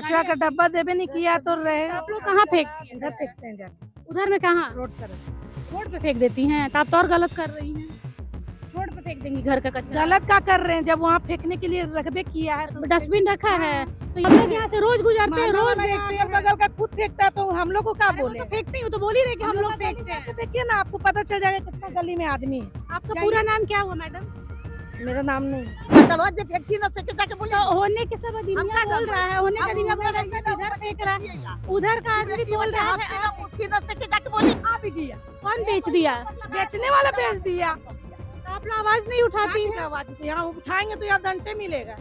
कचरा का डब्बा देवे नहीं किया तो रहे। आप लोग कहाँ फेंकती हैं? इधर फेंकते हैं जाके, उधर में कहाँ? रोड पर। रोड पे फेंक देती हैं तो आप तो और गलत कर रही हैं। रोड पे फेंक देंगी घर का कचरा। गलत क्या कर रहे हैं जब वहाँ फेंकने के लिए रखबे किया है तो डस्टबिन रखा है तो हम लोग यहाँ से रोज गुजरते हैं, रोज देखते हैं। बगल का खुद फेंकता है तो हम लोग को क्या अरे वो बोले? तो फेंकती हूँ तो बोल ही रहे कि हम लोग फेंकते हैं। देखिए ना, आपको पता चल जाएगा कितना गली में आदमी है। आपका पूरा नाम क्या हुआ मैडम? मेरा नाम नहीं। चलो आज फेंकी ना सके जाके बोले तो होने के सब आदमी बोल रहा है, होने का आदमी बोल रहा है सब इधर फेंक रहा है, उधर का आदमी बोल रहा है आप मुट्ठी ना सके जाके बोले आ भी दिया, कौन बेच दिया? बेचने वाला बेच दिया। तो आप लोग आवाज नहीं उठाती हैं। आवाज तो यहाँ उठाएंगे तो यहाँ दंडे मिलेगा।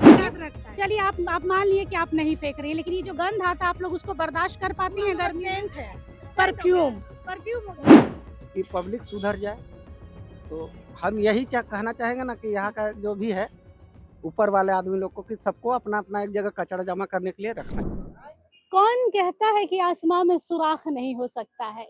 चलिए आप मान लिए कि आप नहीं फेंक रही हैं, लेकिन ये जो गंध आता है आप लोग उसको बर्दाश्त कर पाती हैं? गर्मी सेंट है, परफ्यूम। कि पब्लिक सुधर जाए, तो हम यही कहना चाहेंगे ना कि यहाँ का जो भी है ऊपर वाले आदमी लोग को कि सबको अपना अपना एक जगह कचरा जमा करने के लिए रखना है। कौन कहता है कि आसमां में सुराख नहीं हो सकता है?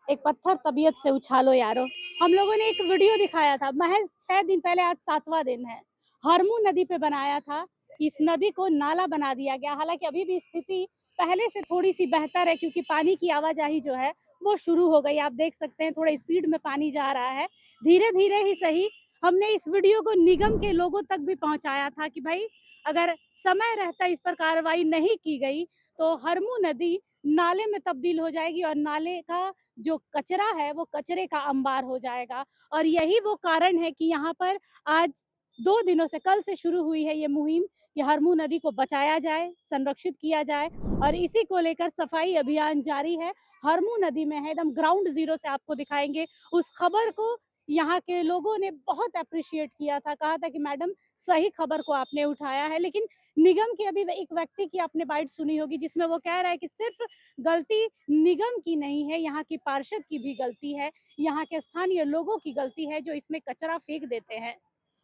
एक पत्थर तबीयत से उछालो यारो। हम लोगों ने एक वीडियो दिखाया था महज 6 दिन पहले, आज 7वां दिन है। हरमू नदी पे बनाया था कि इस नदी को नाला बना दिया गया। हालांकि अभी भी स्थिति पहले से थोड़ी सी बेहतर है क्योंकि पानी की आवाजाही जो है वो शुरू हो गई। आप देख सकते हैं थोड़ा स्पीड में पानी जा रहा है, धीरे धीरे ही सही। हमने इस वीडियो को निगम के लोगों तक भी पहुंचाया था कि भाई अगर समय रहता इस पर कार्रवाई नहीं की गई तो हरमू नदी नाले में तब्दील हो जाएगी और नाले का जो कचरा है वो कचरे का अंबार हो जाएगा। और यही वो कारण है कि यहाँ पर आज 2 दिनों से, कल से शुरू हुई है ये मुहिम कि हरमू नदी को बचाया जाए, संरक्षित किया जाए और इसी को लेकर सफाई अभियान जारी है। हरमू नदी में है, एकदम ग्राउंड जीरो से आपको दिखाएंगे उस खबर को। यहाँ के लोगों ने बहुत अप्रिशिएट किया था, कहा था कि मैडम सही खबर को आपने उठाया है। लेकिन निगम के अभी एक व्यक्ति की आपने बाइट सुनी होगी जिसमें वो कह रहा है कि सिर्फ गलती निगम की नहीं है, यहाँ की पार्षद की भी गलती है, यहाँ के स्थानीय लोगों की गलती है जो इसमें कचरा फेंक देते हैं।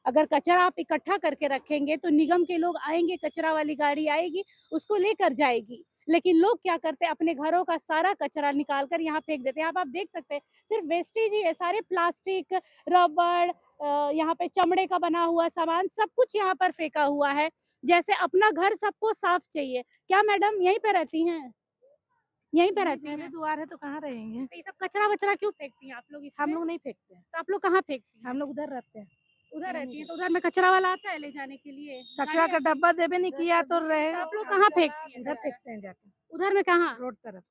अगर कचरा आप इकट्ठा करके रखेंगे तो निगम के लोग आएंगे, कचरा वाली गाड़ी आएगी, उसको लेकर जाएगी। लेकिन लोग क्या करते हैं, अपने घरों का सारा कचरा निकाल कर यहाँ फेंक देते हैं। आप देख सकते हैं सिर्फ वेस्टेज ही है, सारे प्लास्टिक, रबड़, यहाँ पे चमड़े का बना हुआ सामान सब कुछ यहाँ पर फेंका हुआ है। जैसे अपना घर सबको साफ चाहिए। क्या मैडम यहीं पे रहती हैं? यहीं पे रहती हैं? द्वार है तो कहाँ रहेंगे? तो ये सब कचरा वचरा क्यों फेंकती हैं आप लोग इसमें? हम लोग नहीं फेंकते हैं, तो आप लोग कहाँ फेंकती हैं? हम लोग उधर रहते हैं। उधर रहती हैं तो उधर में कचरा वाला आता है ले जाने के लिए? कचरा का डब्बा देवे नहीं किया तो रहे। तो आप लोग कहाँ फेंकती हैं? इधर फेंकते हैं जाके, उधर में कहाँ? रोड तरफ।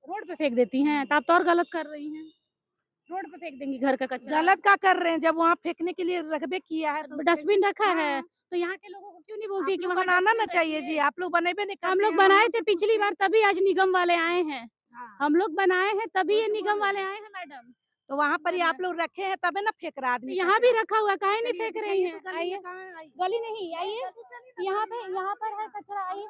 रोड पे फेंक देती हैं तो आप तो और गलत कर रही हैं। रोड पे फेंक देंगी घर का कचरा। गलत क्या कर रहे हैं जब वहाँ फेंकने के लिए रखबे किया है तो डस्टबिन रखा है तो यहाँ के लोगों को क्यों नहीं बोलती कि वहाँ बनाना ना डस्टबिन चाहिए रखिए? जी, आप लोग बनेबे नहीं करते हम लोग हैं। बनाए थे पिछली बार, तभी आज निगम वाले आए हैं। हाँ। हम लोग बनाए हैं तभी ये निगम वाले आए हैं मैडम। तो वहाँ पर ही आप लोग रखे हैं तबे ना फेंक रहा आदमी। यहाँ भी रखा हुआ, काहे नहीं चलिए, फेंक रही हैं? तो गली आइए, में कहाँ है? गली नहीं, आइए यहाँ पर है कचरा, आइए।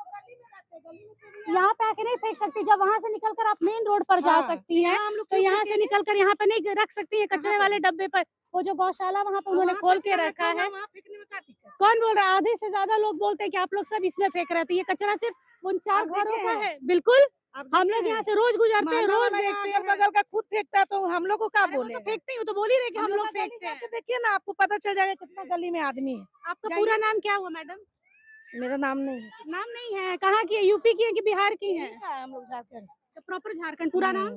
यहाँ पे आके नहीं फेंक सकती, जब वहाँ से निकलकर आप मेन रोड पर जा सकती हैं तो यहाँ से निकलकर यहाँ पे नहीं रख सकती है कचरे वाले डब्बे पर। वो जो गौशाला वहाँ पे उन्होंने खोल के रखा है। कौन बोल रहा है? आधे से ज्यादा लोग बोलते हैं कि आप लोग सब इसमें फेंक रहे थे। ये कचरा सिर्फ उन 4 घरों का है। बिल्कुल, हम लोग यहाँ से रोज गुजरते हैं, रोज देखते हैं। बगल का खुद फेंकता है तो हम लोग को क्या अरे वो बोले? तो फेंकती हूँ तो बोल ही रहे कि हम लोग फेंकते हैं। देखिए ना, आपको पता चल जाएगा कितना गली में आदमी है। आपका पूरा नाम क्या हुआ मैडम? मेरा नाम नहीं है। नाम नहीं है? कहाँ की है? यूपी की है कि बिहार की है? हम लोग झारखंड। तो प्रॉपर झारखंड। पूरा नाम?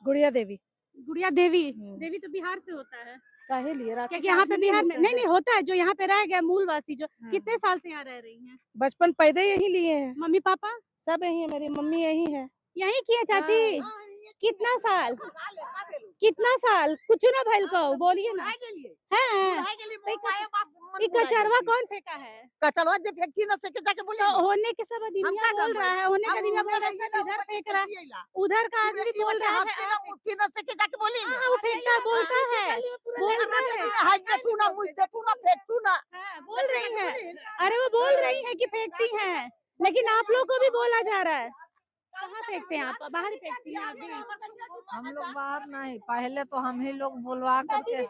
गुड़िया देवी। गुड़िया देवी। देवी तो बिहार से होता है। काहे लिए? क्योंकि यहाँ पे बिहार में नहीं होता है, जो यहाँ पे रह गया मूलवासी जो। कितने साल से यहाँ रह रही हैं? बचपन पैदा यही लिए हैं। मम्मी पापा सब यही है, मेरी मम्मी यही है। यही की है चाची? कितना साल? कितना साल? कुछ ना भइल को बोलिए ना। है ये कचरवा कौन फेंका है? कचरा जे फेंकी ना सके जाके बोले तो होने के सब आदमी बोल रहा है, होने का आदमी बोल रहा है सब इधर फेंक रहा है, उधर का आदमी बोल रहा है आप मुट्ठी ना सके जाके बोली हाँ, वो फेंकता बोलता है, बोलता है। हाथ दे तू ना, मुझ दे तू ना, फेंक तू ना। हाँ, बोल रही है। अरे वो बोल रही है कि फेंकती हैं, लेकिन आप लोग को भी बोला जा रहा है। कहाँ फेंकते हैं आप? बाहर ही फेंकती हैं आप भी? हम लोग बाहर नहीं, पहले तो हम ही लोग बुलवा करके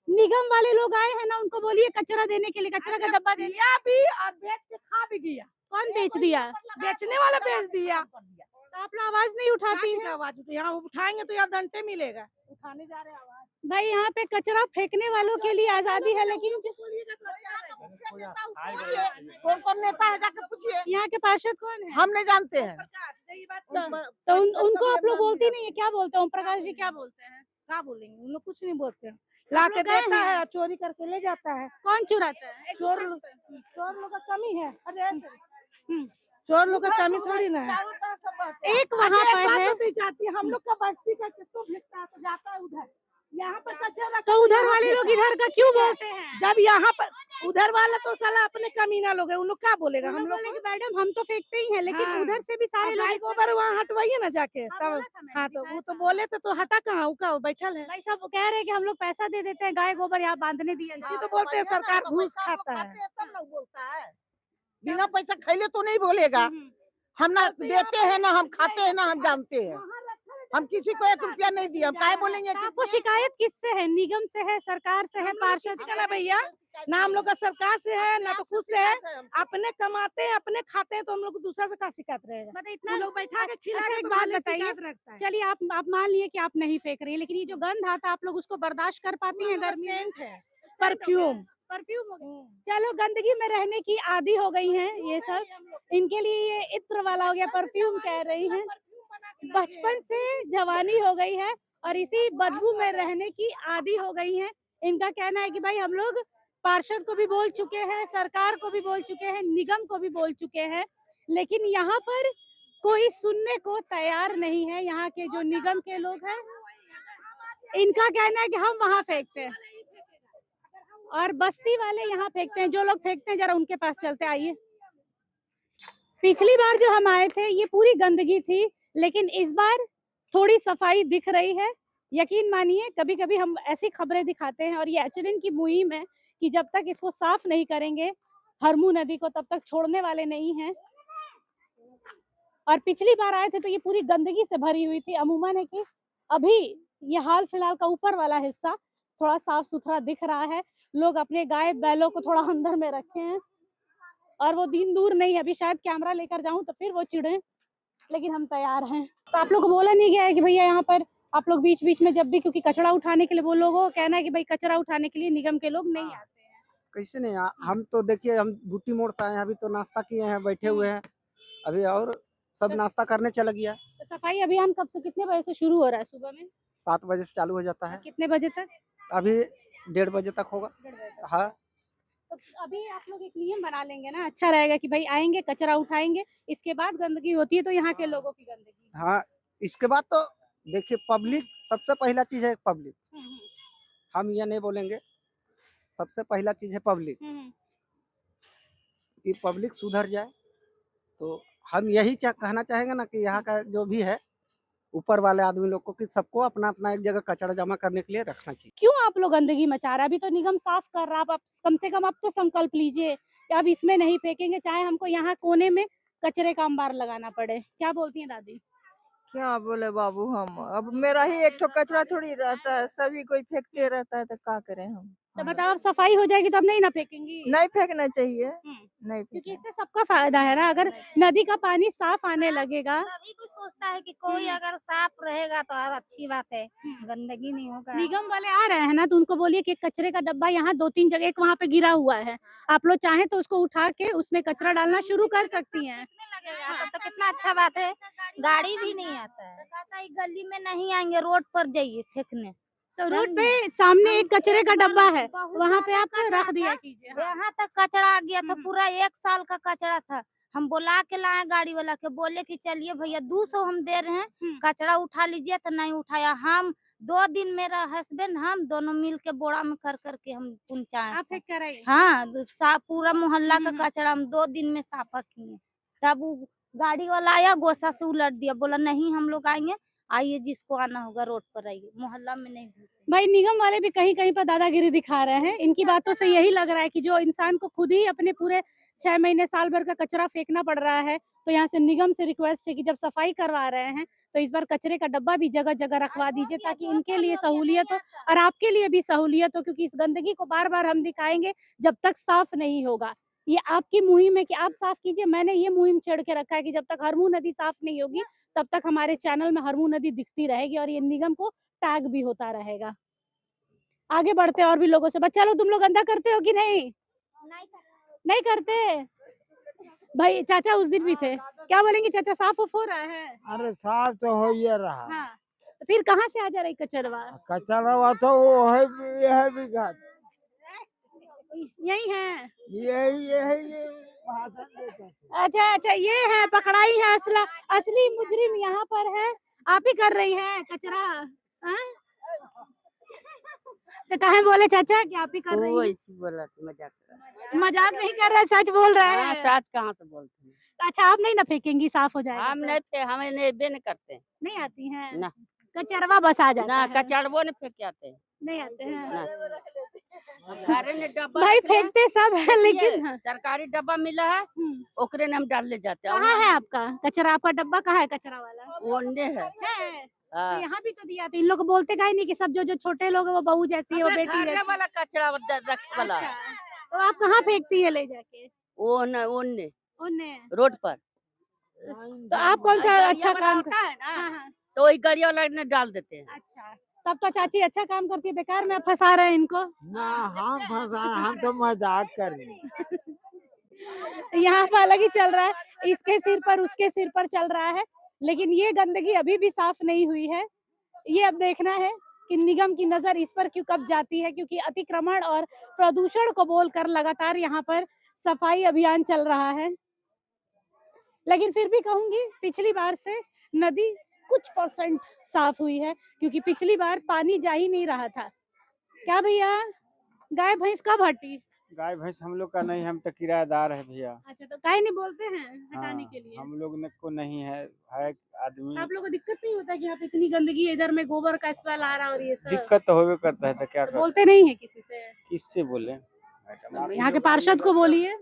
निगम वाले लोग आए हैं ना, उनको बोलिए कचरा देने के लिए, कचरा का डब्बा देने। भी और बेच के खा भी गया। कौन बेच दिया? बेचने वाला बेच दिया। तो आप लोग आवाज नहीं उठाती हैं? आवाज तो यहाँ उठाएंगे तो यहाँ दंडे मिलेगा। उठाने जा रहे हैं आवाज। भाई यहाँ पे कचरा फेंकने वालों के लिए आजादी है, लेकिन कौन कौन नेता है जाके पूछिए, यहाँ के पार्षद कौन है? हम नहीं जानते हैं। तो उनको आप लोग बोलती नहीं है? क्या बोलते हैं? ओम प्रकाश जी क्या बोलते हैं? क्या बोलेंगे, उन लोग कुछ नहीं बोलते हैं। ला के लोग गए देता हैं? है, चोरी करके ले जाता है। कौन चुराता है? चोर लोग का कमी है। चोर लोग का कमी थोड़ी ना है। एक वहाँ पर है, नहीं जाती है, हम लोग का बस्ती का किसको भेजता है तो जाता है उधर। यहाँ पर कचरा तो उधर वाले लोग इधर का क्यों बोलते हैं? जब यहाँ पर उधर वाला तो साला अपने कमीना लोग है, उन लोग क्या बोलेगा? हम हम लोग लोग बोले कि मैडम हम तो फेंकते ही हैं, लेकिन हाँ। उधर से भी सारे लोग गाय इस पे- गोबर वहाँ हटवाइए ना जाके हाँ, तब। बोला था मैंने, हाँ तो दिखाया वो तो था। बोले थे तो हटा कहाँ, वो का बैठल है। भाई सब कह रहे हैं कि हम लोग पैसा दे देते हैं गाय गोबर यहाँ बांधने दिए। इसी तो बोलते हैं सरकार घूस खाता है। तब लोग बोलता है, बिना पैसा खैले तो नहीं बोलेगा। हम्म। हम ना देते हैं ना हम खाते हैं ना हम जानते हैं। हम किसी को 1 रुपया नहीं दिए, हम काय बोलेंगे? तो आपको शिकायत किससे है? निगम से है, सरकार से है, पार्षद से ना है? भैया, ना हम लोग का सरकार से है ना तो खुद से है। अपने कमाते हैं, अपने खाते हैं, तो हम लोग को दूसरा से क्या शिकायत रहेगा? मतलब इतना हम लोग बैठा के खिला अच्छा, के एक तो बात हमें बताइए। शिकायत रखता है। चलिए आप मान लिए कि आप नहीं फेंक रही है, लेकिन ये जो गंध आता है आप लोग उसको बर्दाश्त कर पाती हैं गर्मी में? सेंट है, परफ्यूम। परफ्यूम हो गया। चलो गंदगी में रहने की आदी हो गई हैं ये सब, इनके लिए ये इत्र वाला हो गया, परफ्यूम कह रही हैं। बचपन से जवानी हो गई है और इसी बदबू में रहने की आदी हो गई हैं। इनका कहना है कि भाई हम लोग पार्षद को भी बोल चुके हैं, सरकार को भी बोल चुके हैं, निगम को भी बोल चुके हैं, लेकिन यहाँ पर कोई सुनने को तैयार नहीं है। यहाँ के जो निगम के लोग हैं, इनका कहना है कि हम वहाँ फेंकते हैं और बस्ती वाले यहाँ फेंकते हैं। जो लोग फेंकते हैं जरा उनके पास चलते आइए। पिछली बार जो हम आए थे ये पूरी गंदगी थी, लेकिन इस बार थोड़ी सफाई दिख रही है। यकीन मानिए कभी कभी हम ऐसी खबरें दिखाते हैं और ये एचएनएन की मुहिम है कि जब तक इसको साफ नहीं करेंगे हरमू नदी को, तब तक छोड़ने वाले नहीं हैं। और पिछली बार आए थे तो ये पूरी गंदगी से भरी हुई थी। अमूमन है कि अभी ये हाल फिलहाल का ऊपर वाला हिस्सा थोड़ा साफ सुथरा दिख रहा है। लोग अपने गाय बैलों को थोड़ा अंदर में रखे हैं और वो दिन दूर नहीं है, अभी शायद कैमरा लेकर जाऊं तो फिर वो चिढ़े, लेकिन हम तैयार हैं। तो आप लोग को बोला नहीं गया है कि भैया यहाँ पर आप लोग बीच बीच में जब भी, क्योंकि कचरा उठाने के लिए वो लोगों को कहना है कि भाई कचरा उठाने के लिए निगम के लोग नहीं आते हैं। कैसे नहीं हम तो देखिए हम बूटी मोड़ से आए हैं, अभी तो नाश्ता किए हैं, बैठे हुए हैं अभी, और सब नाश्ता करने चला गया। तो सफाई अभियान कब से, कितने बजे से शुरू हो रहा है? सुबह में 7 बजे से चालू हो जाता है, कितने बजे तक? अभी 1:30 बजे तक होगा। 1:30 बजे तक। हाँ तो अभी आप लोग एक नियम बना लेंगे ना, अच्छा रहेगा कि भाई आएंगे कचरा उठाएंगे, इसके बाद गंदगी होती है तो यहाँ के लोगों की गंदगी। हाँ, इसके बाद तो देखिए पब्लिक सबसे पहला चीज है, पब्लिक। हम ये नहीं बोलेंगे, सबसे पहला चीज है पब्लिक। कि पब्लिक सुधर जाए तो हम यही कहना चाहेंगे ना कि यहाँ का जो भी है ऊपर वाले आदमी लोग को, कि सबको अपना अपना एक जगह कचरा जमा करने के लिए रखना चाहिए। क्यों आप लोग गंदगी मचा रहे? अभी तो निगम साफ कर रहा है, आप कम से कम अब तो संकल्प लीजिए कि अब इसमें नहीं फेंकेंगे, चाहे हमको यहाँ कोने में कचरे का अंबार लगाना पड़े। क्या बोलती हैं दादी? क्या बोले बाबू, हम अब मेरा ही एक ठो कचरा थोड़ी रहता है, सभी कोई फेंकते रहता है तो क्या करें हम? तो बताओ अब सफाई हो जाएगी तो अब नहीं ना फेंकेंगी? नहीं फेंकना चाहिए, नहीं क्योंकि फेंकना। इससे सबका फायदा है ना। अगर नदी का पानी साफ आने लगेगा, सभी कुछ सोचता है कि कोई अगर साफ रहेगा तो और अच्छी बात है, गंदगी नहीं होगा। निगम वाले आ रहे हैं ना तो उनको बोलिए कि कचरे का डब्बा यहाँ 2-3 जगह, एक वहाँ पे गिरा हुआ है, आप लोग चाहें तो उसको उठा के उसमें कचरा डालना शुरू कर सकती हैं। लगेगा तब तो कितना अच्छा बात है, गाड़ी भी नहीं आता है। कहता है गली में नहीं आएंगे, रोड पर जाइए फेंकने। तो रोड पे सामने एक कचरे का डब्बा है, बहुत वहाँ पे ज्यादा आप कचरा रख दिया था। कीजिए। हाँ। यहाँ तक कचरा आ गया था, पूरा 1 साल का कचरा था। हम बुला के लाए गाड़ी वाला के, बोले कि चलिए भैया 200 हम दे रहे हैं, कचरा उठा लीजिए, तो नहीं उठाया। हम 2 दिन मेरा हस्बैंड हम दोनों मिल के बोरा में कर करके हम पहुँचाए। आप फेंक कर आइए। हाँ, साफ पूरा मोहल्ला का कचरा हम 2 दिन में साफा किए। तब वो गाड़ी वाला आया, गोसा से उलट दिया, बोला नहीं हम लोग आएंगे, आइए जिसको आना होगा रोड पर आइए, मोहल्ला में नहीं घुसे। भाई निगम वाले भी कहीं कहीं पर दादागिरी दिखा रहे हैं। इनकी बातों से यही लग रहा है कि जो इंसान को खुद ही अपने पूरे 6 महीने साल भर का कचरा फेंकना पड़ रहा है, तो यहाँ से निगम से रिक्वेस्ट है कि जब सफाई करवा रहे हैं तो इस बार कचरे का डब्बा भी जगह जगह रखवा दीजिए, ताकि इनके लिए सहूलियत हो और आपके लिए भी सहूलियत हो। क्योंकि इस गंदगी को बार बार हम दिखाएंगे जब तक साफ नहीं होगा। ये आपकी मुहिम है कि आप साफ कीजिए। मैंने ये मुहिम छेड़ के रखा है कि जब तक हरमू नदी साफ नहीं होगी तब तक हमारे चैनल में हरमू नदी दिखती रहेगी और ये निगम को टैग भी होता रहेगा। आगे बढ़ते हैं और भी लोगों से। बच्चा लोग तुम लोग गंदा करते हो कि नहीं? नहीं करते। भाई चाचा उस दिन भी थे, क्या बोलेंगे चाचा, साफ उफ हो रहा है? अरे साफ तो हो ही रहा। हाँ, तो फिर कहाँ से आ जा रही कचरवा? कचरा तो वो है, यह भी घाट यही है। यही भाषण देता है। अच्छा अच्छा, ये है, पकड़ाई है, असली मुजरिम यहाँ पर है। आप ही कर रही है कचरा? हाँ? तो कहे बोले चाचा कि आप ही कर रही हैं? बोला मजाक कर रहा मजाक नहीं कर रहे, सच बोल रहे है। हैं। सच कहाँ से बोलते हैं? अच्छा, आप नहीं ना फेंकेंगी, साफ हो जाएगा हम तो? नहीं थे, हमें नहीं करते। नहीं आती हैं? ना। कचरवा बस आ जाता ना है? कचड़वो नहीं फेंक आते। नहीं आते हैं? ना। घरे में डब्बा भाई रख लिया, फेंकते सब है, लेकिन ये सरकारी डब्बा मिला है, ओकरे ने हम डाल ले जाते हैं। कहाँ है आपका कचरा? आपका डब्बा कहाँ है कचरा वाला? वो ओन्ने है। है? तो हाँ। यहाँ भी तो दिया था। इन लोग बोलते काहे नहीं कि सब जो छोटे लोग हैं वो बहू जैसी है, वो हमरे बेटी घरे जैसी? वाला कचरा रखे वाला। अच्छा, तो आप कहाँ फेंकती है ले जाके? ओन्ने उन्हें? रोड पर। तो आप कौन सा गाड़िया अच्छा वाला काम होता है ना, हाँ हाँ, तो वही गाड़िया वाला ने डाल देते हैं। अच्छा, तब तो चाची अच्छा काम करती है, बेकार में आप फंसा रहे हैं इनको। ना हम तो मजाक कर रहे हैं। यहाँ पर अलग ही चल रहा है, इसके सिर पर उसके सिर पर चल रहा है, लेकिन ये गंदगी अभी भी साफ नहीं हुई है। ये अब देखना है कि निगम की नजर इस पर क्यों कब जाती है, क्योंकि अतिक्रमण और प्रदूषण को बोलकर लगातार यहाँ पर सफाई अभियान चल रहा है। लेकिन फिर भी कहूंगी पिछली बार से नदी कुछ % साफ हुई है, क्योंकि पिछली बार पानी जा ही नहीं रहा था। क्या भैया, गाय भैंस कब हटी? गाय भैंस हम लोग का नहीं, हम तो किराएदार है भैया। अच्छा, तो काहे नहीं बोलते हैं हटाने हाँ, के लिए? हम लोग ने को नहीं है आदमी। आप लोगों को दिक्कत नहीं होता कि यहाँ पे इतनी गंदगी है, इधर में गोबर का स्मेल आ रहा है और ये सब? दिक्कत तो होबे करता है, तो क्या तो कर बोलते नहीं है किसी से? किससे बोले मैडम? आप ही यहाँ के लोग- पार्षद को बोलिए।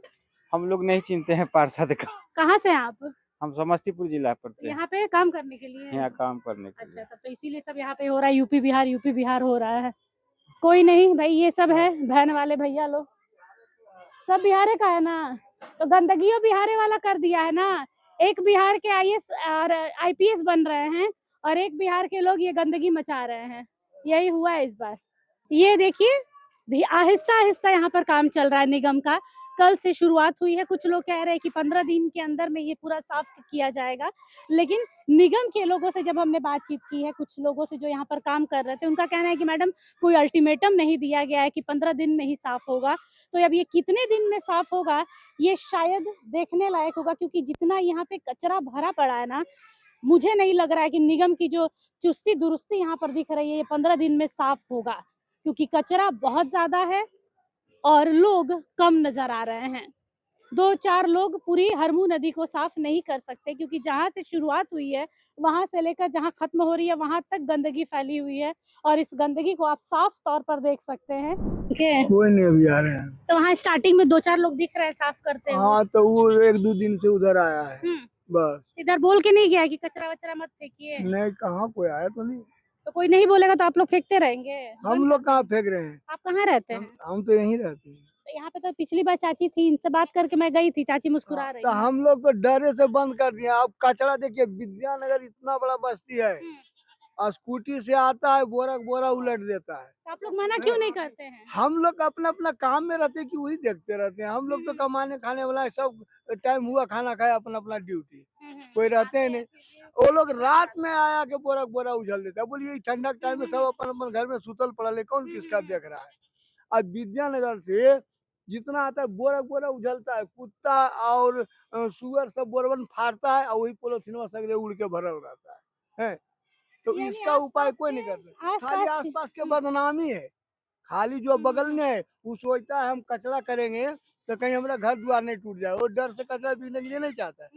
हम लोग नहीं चिनते हैं पार्षद का। कहाँ से हैं आप? हम समस्तीपुर जिला पड़ते हैं, यहाँ पे काम करने के लिए? यहाँ काम करने के अच्छा, लिए। तब तो इसीलिए सब यहाँ पे हो रहा है, यूपी बिहार हो रहा है। कोई नहीं भाई, ये सब है बहन वाले भैया लोग, सब बिहारे का है ना, तो गंदगियों बिहारे वाला कर दिया है ना। एक बिहार के IAS और IPS बन रहे हैं, और एक बिहार के लोग ये गंदगी मचा रहे हैं। यही हुआ है इस बार। ये देखिए, आहिस्ता आहिस्ता यहाँ पर काम चल रहा है निगम का। कल से शुरुआत हुई है, कुछ लोग कह रहे हैं कि 15 दिन के अंदर में ये पूरा साफ किया जाएगा, लेकिन निगम के लोगों से जब हमने बातचीत की है, कुछ लोगों से जो यहाँ पर काम कर रहे थे, उनका कहना है कि मैडम कोई अल्टीमेटम नहीं दिया गया है कि 15 दिन में ही साफ होगा। तो अब ये कितने दिन में साफ होगा, ये शायद देखने लायक होगा, क्योंकि जितना यहाँ पे कचरा भरा पड़ा है ना, मुझे नहीं लग रहा है कि निगम की जो चुस्ती दुरुस्ती यहाँ पर दिख रही है, ये 15 दिन में साफ होगा, क्योंकि कचरा बहुत ज्यादा है और लोग कम नजर आ रहे हैं। 2-4 लोग पूरी हरमू नदी को साफ नहीं कर सकते, क्योंकि जहाँ से शुरुआत हुई है वहां से लेकर जहाँ खत्म हो रही है वहां तक गंदगी फैली हुई है, और इस गंदगी को आप साफ तौर पर देख सकते हैं। कोई नहीं अभी आ रहे हैं। तो वहाँ स्टार्टिंग में 2-4 लोग दिख रहे हैं साफ करते हुए। हाँ, तो वो 1-2 दिन से उधर आया है बस। इधर बोल के नहीं गया कि कचरा वचरा मत फेंकिए? नहीं, कहाँ कोई आया तो नहीं। तो कोई नहीं बोलेगा तो आप लोग फेंकते रहेंगे? हम लोग कहाँ फेंक रहे हैं, आप कहाँ रहते हैं? हम तो यहीं रहते हैं। तो यहाँ पे तो पिछली बार चाची थी, इनसे बात करके मैं गई थी, चाची मुस्कुरा रही तो है। हम लोग तो डरे से बंद कर दिया। अब कचरा देखिए, विद्यानगर इतना बड़ा बस्ती है, और स्कूटी से आता है, बोरा उलट देता है। तो आप लोग मना क्यों नहीं करते हैं? हम लोग अपना अपना काम में रहते हैं कि वही देखते रहते हैं। हम लोग तो कमाने खाने वाला है, सब टाइम हुआ खाना खाया, अपना अपना ड्यूटी, कोई रहते हैं नहीं। वो लोग रात में आया के बोरा उछल देता है। बोलिए ठंडा टाइम में सब अपन अपन घर में सुतल पड़ा है, कौन किसका देख रहा है। अब विद्यानगर से जितना आता है बोरा उछलता है, कुत्ता और सुअर सब बोरवन फाड़ता है, और वही पोलोथीन सगरे उड़ के भरल रहता है। तो यानी इसका उपाय आसपास कोई के- नहीं करता। खाली आसपास के- आसपास के बदनामी है। खाली जो बगल में है वो सोचता है हम कचरा करेंगे तो कहीं हमारा घर द्वार नहीं टूट जाए, वो डर से कचरा बिकने के लिए नहीं चाहता है।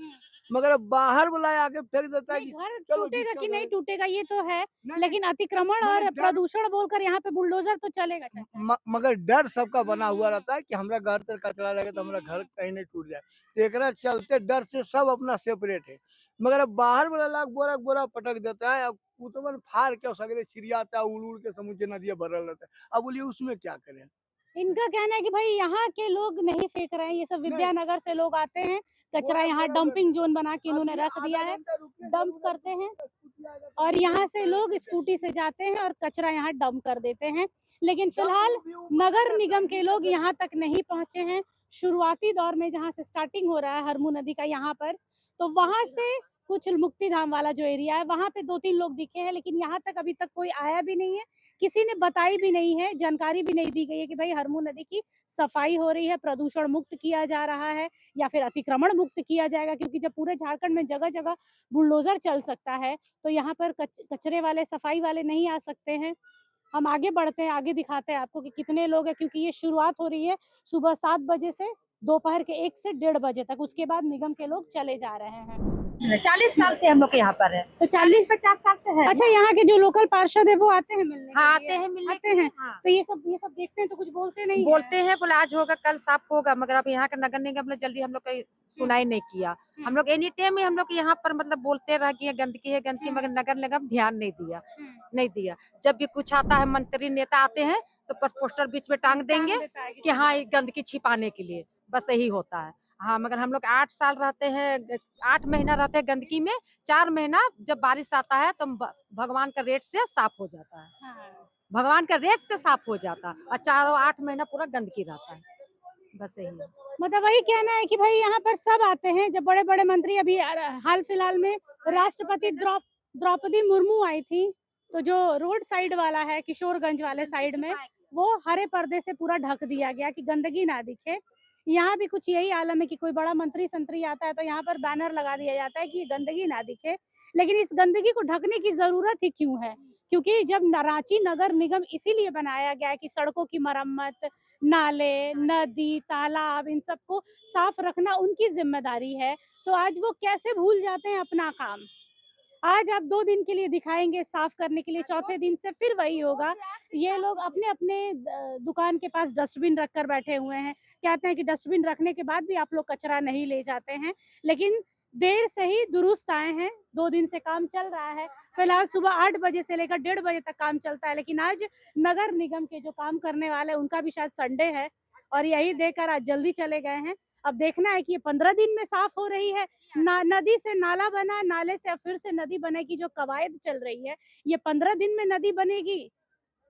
मगर अब बाहर बुलाए आके फेंक देता है नहीं, कि घर चलो टूटेगा जिसका कि नहीं घर- टूटेगा ये तो है, नहीं, लेकिन अतिक्रमण मगर और डर- प्रदूषण बोलकर यहाँ पे बुलडोजर तो चलेगा चाचा। मगर डर सबका बना हुआ रहता है कि हमारा घर तर कचरा लगे तो हमारा घर कहीं नहीं टूट जाए। तो एकरा चलते डर से सब अपना सेपरेट है। मगर अब बाहर वाला लाख बोरा पटक देता है, अब कुतवन फाड़ के सगरे छिड़ियाता है, उड़ के समूचे नदियाँ भरल रहता है। अब बोलिए उसमें क्या करें। इनका कहना है कि भाई यहाँ के लोग नहीं फेंक रहे हैं, ये सब विद्यानगर से लोग आते हैं, कचरा यहाँ डंपिंग जोन बना के इन्होंने रख दिया है, डंप करते हैं, और यहाँ से लोग स्कूटी से जाते हैं और कचरा यहाँ डंप कर देते हैं। लेकिन फिलहाल नगर निगम के लोग यहाँ तक नहीं पहुंचे हैं। शुरुआती दौर में जहाँ से स्टार्टिंग हो रहा है हरमू नदी का यहाँ पर, तो वहाँ से कुछ मुक्ति धाम वाला जो एरिया है वहाँ पे 2-3 लोग दिखे हैं, लेकिन यहाँ तक अभी तक कोई आया भी नहीं है, किसी ने बताई भी नहीं है, जानकारी भी नहीं दी गई है कि भाई हरमू नदी की सफाई हो रही है, प्रदूषण मुक्त किया जा रहा है या फिर अतिक्रमण मुक्त किया जाएगा। क्योंकि जब पूरे झारखंड में जगह जगह बुलडोजर चल सकता है तो यहाँ पर कचरे वाले, सफाई वाले नहीं आ सकते हैं। हम आगे बढ़ते हैं, आगे दिखाते हैं आपको कि कितने लोग हैं, क्योंकि ये शुरुआत हो रही है सुबह 7 बजे से दोपहर के 1 से 1:30 बजे तक, उसके बाद निगम के लोग चले जा रहे हैं। 40 साल से हम लोग यहाँ पर है। तो 40-50 साल से है। अच्छा, यहाँ के जो लोकल पार्षद है वो आते हैं मिलने? हाँ, आते हैं मिलने आते हैं। हाँ। तो ये सब देखते हैं तो कुछ बोलते नहीं? बोलते हैं बोले आज होगा कल साफ होगा, मगर अब यहाँ का नगर निगम ने जल्दी हम लोग का सुनाई नहीं किया। हम लोग एनी टाइम में हम लोग यहाँ पर मतलब बोलते रह कि गंदगी है गंदगी, मगर नगर निगम ध्यान नहीं दिया। जब भी कुछ आता है, मंत्री नेता आते हैं तो पोस्टर बीच में टांग देंगे कि हाँ ये गंदगी छिपाने के लिए, बस यही होता है। हाँ, मगर हम लोग 8 साल रहते हैं, 8 महीना रहते हैं गंदगी में, 4 महीना जब बारिश आता है तो भगवान का रेट से साफ हो जाता है। भगवान का रेट से साफ हो जाता है और 8 महीना पूरा गंदगी रहता है, बस यही। मतलब वही कहना है कि भाई यहाँ पर सब आते हैं। जब बड़े बड़े मंत्री, अभी हाल फिलहाल में राष्ट्रपति द्रौपदी मुर्मू आई थी, तो जो रोड साइड वाला है किशोरगंज वाले साइड में, वो हरे पर्दे से पूरा ढक दिया गया कि गंदगी ना दिखे। यहाँ भी कुछ यही आलम है कि कोई बड़ा मंत्री संतरी आता है तो यहाँ पर बैनर लगा दिया जाता है कि ये गंदगी ना दिखे। लेकिन इस गंदगी को ढकने की जरूरत ही क्यों है? क्योंकि जब रांची नगर निगम इसीलिए बनाया गया है कि सड़कों की मरम्मत, नाले, नदी, तालाब, इन सबको साफ रखना उनकी जिम्मेदारी है, तो आज वो कैसे भूल जाते हैं अपना काम? आज आप 2 दिन के लिए दिखाएंगे साफ करने के लिए, चौथे दिन से फिर वही होगा। ये लोग अपने अपने दुकान के पास डस्टबिन रखकर बैठे हुए हैं, कहते हैं कि डस्टबिन रखने के बाद भी आप लोग कचरा नहीं ले जाते हैं, लेकिन देर से ही दुरुस्त आए हैं। 2 दिन से काम चल रहा है, फिलहाल सुबह 8 बजे से लेकर 1:30 बजे तक काम चलता है, लेकिन आज नगर निगम के जो काम करने वाले उनका भी शायद संडे है और यही देखकर आज जल्दी चले गए हैं। अब देखना है कि ये 15 दिन में साफ हो रही है, नदी से नाला बना, नाले से फिर से नदी बने की जो कवायद चल रही है, ये 15 दिन में नदी बनेगी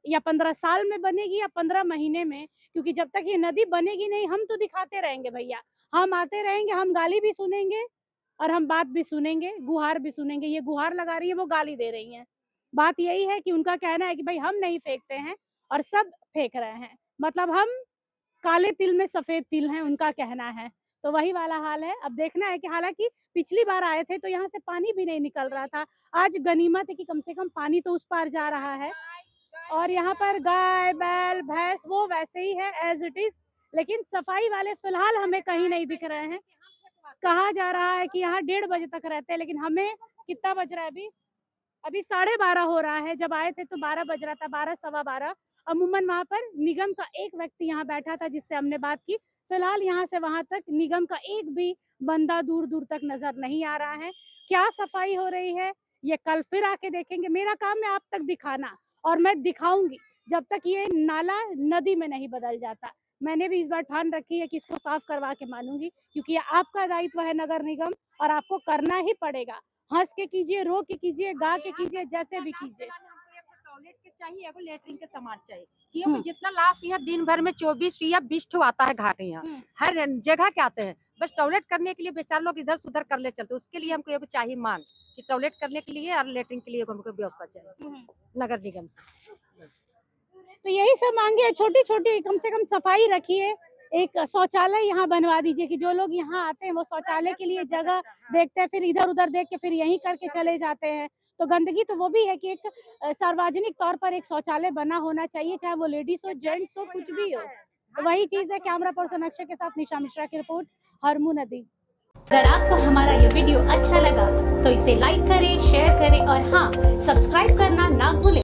या 15 साल में बनेगी या 15 महीने में? क्योंकि जब तक ये नदी बनेगी नहीं, हम तो दिखाते रहेंगे भैया, हम आते रहेंगे, हम गाली भी सुनेंगे और हम बात भी सुनेंगे, गुहार भी सुनेंगे। ये गुहार लगा रही है, वो गाली दे रही हैं। बात यही है कि उनका कहना है कि भाई हम नहीं फेंकते हैं और सब फेंक रहे हैं, मतलब हम काले तिल में सफेद तिल हैं, उनका कहना है। तो वही वाला हाल है। अब देखना है कि हालांकि पिछली बार आए थे तो यहाँ से पानी भी नहीं निकल रहा था, आज गनीमत है कि कम से कम पानी तो उस पार जा रहा है और यहाँ पर गाय, बैल, भैंस वो वैसे ही है एज इट इज, लेकिन सफाई वाले फिलहाल हमें कहीं नहीं दिख रहे हैं। कहा जा रहा है कि यहाँ 1:30 बजे तक रहते हैं, लेकिन हमें कितना बज रहा है अभी 12:30 हो रहा है। जब आए थे तो 12 बज रहा था, 12 सवा 12। अमूमन वहाँ पर निगम का एक व्यक्ति यहाँ बैठा था जिससे हमने बात की। फिलहाल यहाँ से वहाँ तक निगम का एक भी बंदा दूर दूर तक नजर नहीं आ रहा है। क्या सफाई हो रही है ये कल फिर आके देखेंगे। मेरा काम है आप तक दिखाना और मैं दिखाऊंगी जब तक ये नाला नदी में नहीं बदल जाता। मैंने भी इस बार ठान रखी है कि इसको साफ करवा के मानूंगी, क्योंकि ये आपका दायित्व है नगर निगम और आपको करना ही पड़ेगा। हंस के कीजिए, रो के कीजिए, गा के कीजिए, जैसे भी कीजिए। टॉयलेट के चाहिए, एगो लेटरिन के सामान चाहिए, क्योंकि जितना लाश यहाँ दिन भर में 24 या 20 ठो आता है घाट, यहाँ हर जगह के आते हैं। बस टॉयलेट करने के लिए बेचारे लोग इधर से उधर कर ले चलते, उसके लिए हमको एगो चाहिए मांग कि टॉयलेट करने के लिए और लेटरिन के लिए हमको व्यवस्था चाहिए नगर निगम से। तो यही सब मांगे है, छोटी छोटी, कम से कम सफाई रखिए। एक शौचालय यहाँ बनवा दीजिए कि जो लोग यहाँ आते हैं वो शौचालय के लिए जगह देखते हैं, फिर इधर उधर देख के फिर यहीं करके चले जाते हैं। तो गंदगी तो वो भी है कि एक सार्वजनिक तौर पर एक शौचालय बना होना चाहिए, चाहे वो लेडीज हो, जेंट्स हो, कुछ भी हो। तो वही चीज है। कैमरा पर्सन अक्षय के साथ निशा मिश्रा की रिपोर्ट, हरमू नदी। अगर आपको हमारा ये वीडियो अच्छा लगा तो इसे लाइक करें, शेयर करें और हाँ, सब्सक्राइब करना ना भूलें।